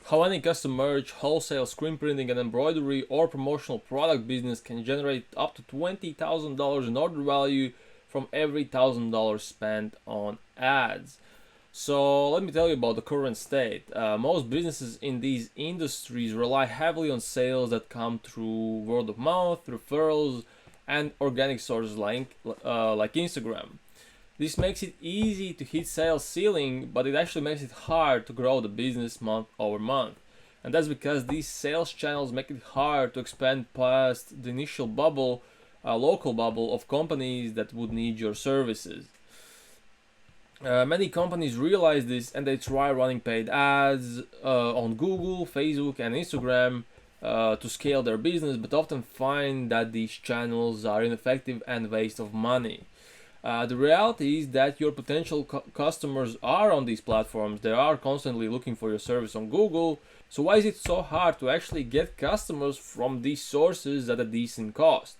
How any custom merch, wholesale, screen printing, and embroidery or promotional product business can generate up to $20,000 in order value from every $1,000 spent on ads. So let me tell you about the current state. Most businesses in these industries rely heavily on sales that come through word of mouth, referrals, and organic sources like Instagram. This makes it easy to hit sales ceiling, but it actually makes it hard to grow the business month over month. And that's because these sales channels make it hard to expand past the initial bubble, local bubble of companies that would need your services. Many companies realize this and they try running paid ads on Google, Facebook, and Instagram to scale their business, but often find that these channels are ineffective and waste of money. The reality is that your potential customers are on these platforms. They are constantly looking for your service on Google. So why is it so hard to actually get customers from these sources at a decent cost?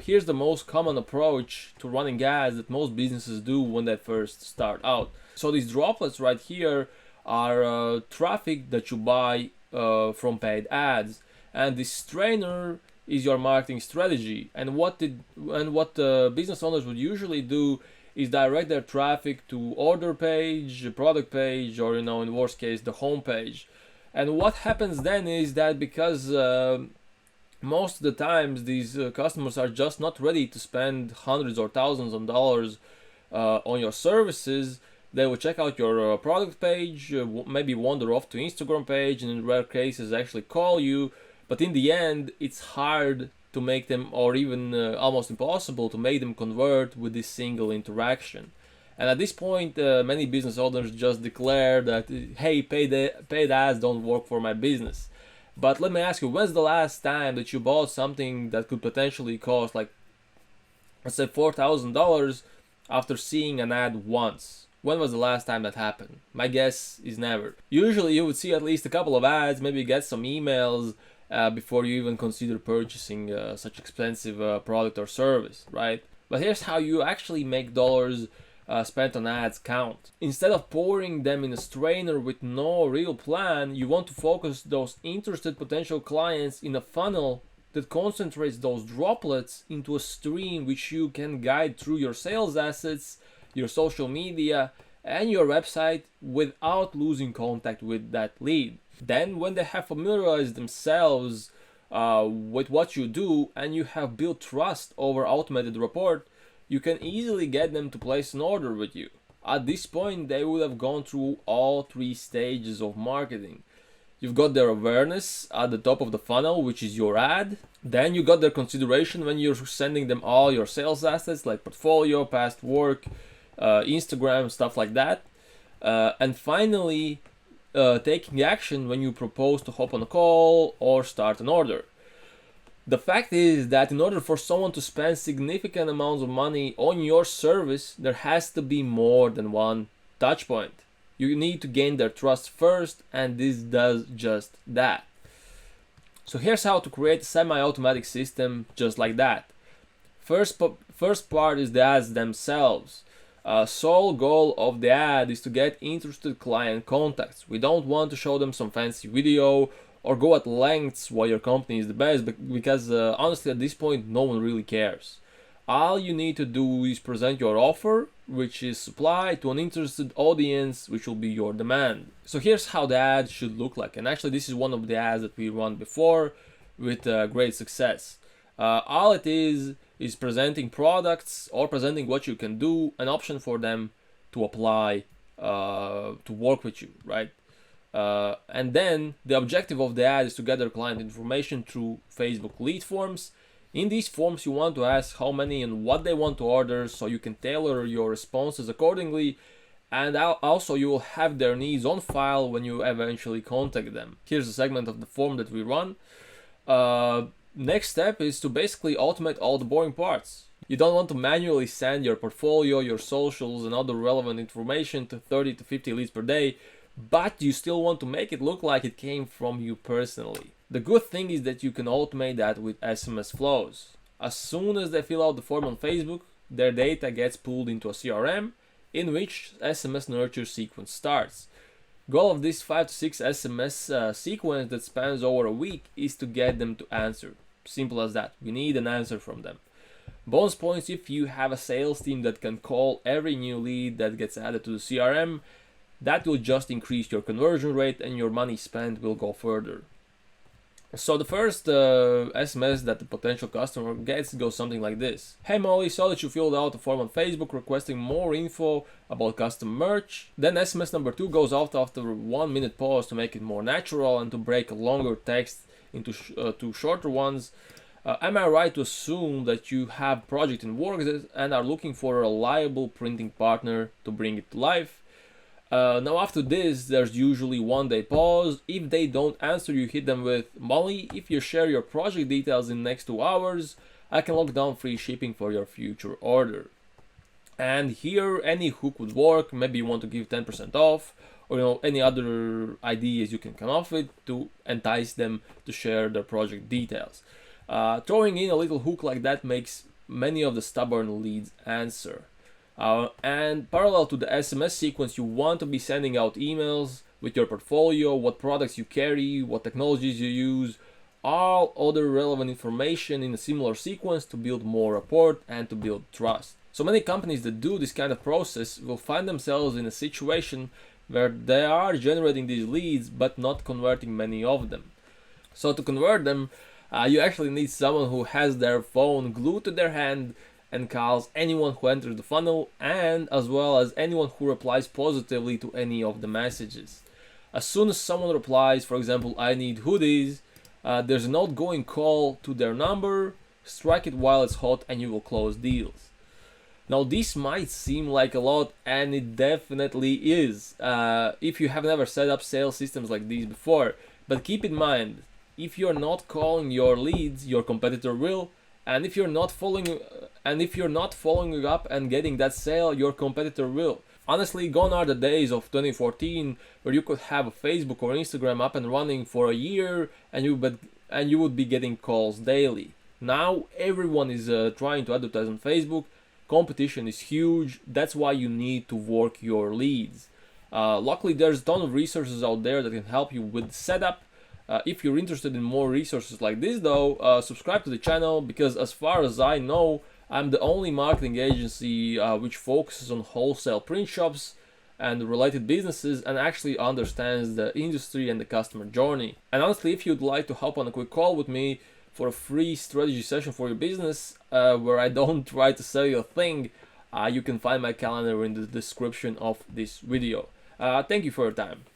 Here's the most common approach to running ads that most businesses do when they first start out. So these droplets right here are traffic that you buy from paid ads, and this strainer is your marketing strategy. And what business owners would usually do is direct their traffic to order page, product page, or in worst case the home page. And what happens then is that because most of the times these customers are just not ready to spend hundreds or thousands of dollars on your services, they will check out your product page, maybe wander off to Instagram page, and in rare cases actually call you. But in the end, it's hard to make them, or even almost impossible to make them convert with this single interaction. And at this point, many business owners just declare that, hey, paid ads don't work for my business. But let me ask you, when's the last time that you bought something that could potentially cost, like, let's say $4,000 after seeing an ad once? When was the last time that happened? My guess is never. Usually you would see at least a couple of ads, maybe get some emails before you even consider purchasing such expensive product or service, right? But here's how you actually make dollars spent on ads count. Instead of pouring them in a strainer with no real plan, you want to focus those interested potential clients in a funnel that concentrates those droplets into a stream which you can guide through your sales assets, your social media, and your website without losing contact with that lead. Then, when they have familiarized themselves with what you do and you have built trust over automated report, you can easily get them to place an order with you. At this point, they would have gone through all three stages of marketing. You've got their awareness at the top of the funnel, which is your ad. Then you got their consideration when you're sending them all your sales assets like portfolio, past work, Instagram, stuff like that. And finally, taking action when you propose to hop on a call or start an order. The fact is that in order for someone to spend significant amounts of money on your service, there has to be more than one touch point. You need to gain their trust first, and this does just that. So here's how to create a semi-automatic system just like that. First part is the ads themselves. Sole goal of the ad is to get interested client contacts. We don't want to show them some fancy video or go at lengths why your company is the best, because honestly at this point no one really cares. All you need to do is present your offer, which is supply, to an interested audience, which will be your demand. So here's how the ad should look like, and actually this is one of the ads that we run before with great success. All it is presenting products or presenting what you can do, an option for them to apply to work with you, right? And then the objective of the ad is to gather client information through Facebook lead forms. In these forms, you want to ask how many and what they want to order so you can tailor your responses accordingly. And also you will have their needs on file when you eventually contact them. Here's a segment of the form that we run. Next step is to basically automate all the boring parts. You don't want to manually send your portfolio, your socials, and other relevant information to 30 to 50 leads per day, but you still want to make it look like it came from you personally. The good thing is that you can automate that with SMS flows. As soon as they fill out the form on Facebook, their data gets pulled into a CRM in which SMS nurture sequence starts. Goal of this 5 to 6 SMS sequence that spans over a week is to get them to answer. Simple as that. We need an answer from them. Bonus points if you have a sales team that can call every new lead that gets added to the CRM. That will just increase your conversion rate and your money spent will go further. So the first SMS that the potential customer gets goes something like this. Hey Molly, saw that you filled out a form on Facebook requesting more info about custom merch. Then SMS number 2 goes out after 1 minute pause to make it more natural and to break a longer text into two shorter ones. Am I right to assume that you have project in works and are looking for a reliable printing partner to bring it to life? Now after this, there's usually 1 day pause. If they don't answer, you hit them with, Molly, if you share your project details in the next 2 hours, I can lock down free shipping for your future order. And here, any hook would work. Maybe you want to give 10% off, or any other ideas you can come up with to entice them to share their project details. Throwing in a little hook like that makes many of the stubborn leads answer. And parallel to the SMS sequence, you want to be sending out emails with your portfolio, what products you carry, what technologies you use, all other relevant information in a similar sequence to build more rapport and to build trust. So many companies that do this kind of process will find themselves in a situation where they are generating these leads but not converting many of them. So to convert them, you actually need someone who has their phone glued to their hand and calls anyone who enters the funnel, and as well as anyone who replies positively to any of the messages. As soon as someone replies, for example, I need hoodies, there's an outgoing call to their number, strike it while it's hot and you will close deals. Now this might seem like a lot, and it definitely is if you have never set up sales systems like these before, but keep in mind, if you're not calling your leads, your competitor will. And if you're not following up and getting that sale, your competitor will. Honestly, gone are the days of 2014 where you could have a Facebook or Instagram up and running for a year and you would be getting calls daily. Now everyone is trying to advertise on Facebook. Competition is huge. That's why you need to work your leads. Luckily, there's a ton of resources out there that can help you with setup. If you're interested in more resources like this though, subscribe to the channel, because as far as I know, I'm the only marketing agency which focuses on wholesale print shops and related businesses and actually understands the industry and the customer journey. And honestly, if you'd like to hop on a quick call with me for a free strategy session for your business where I don't try to sell you a thing, you can find my calendar in the description of this video. Thank you for your time.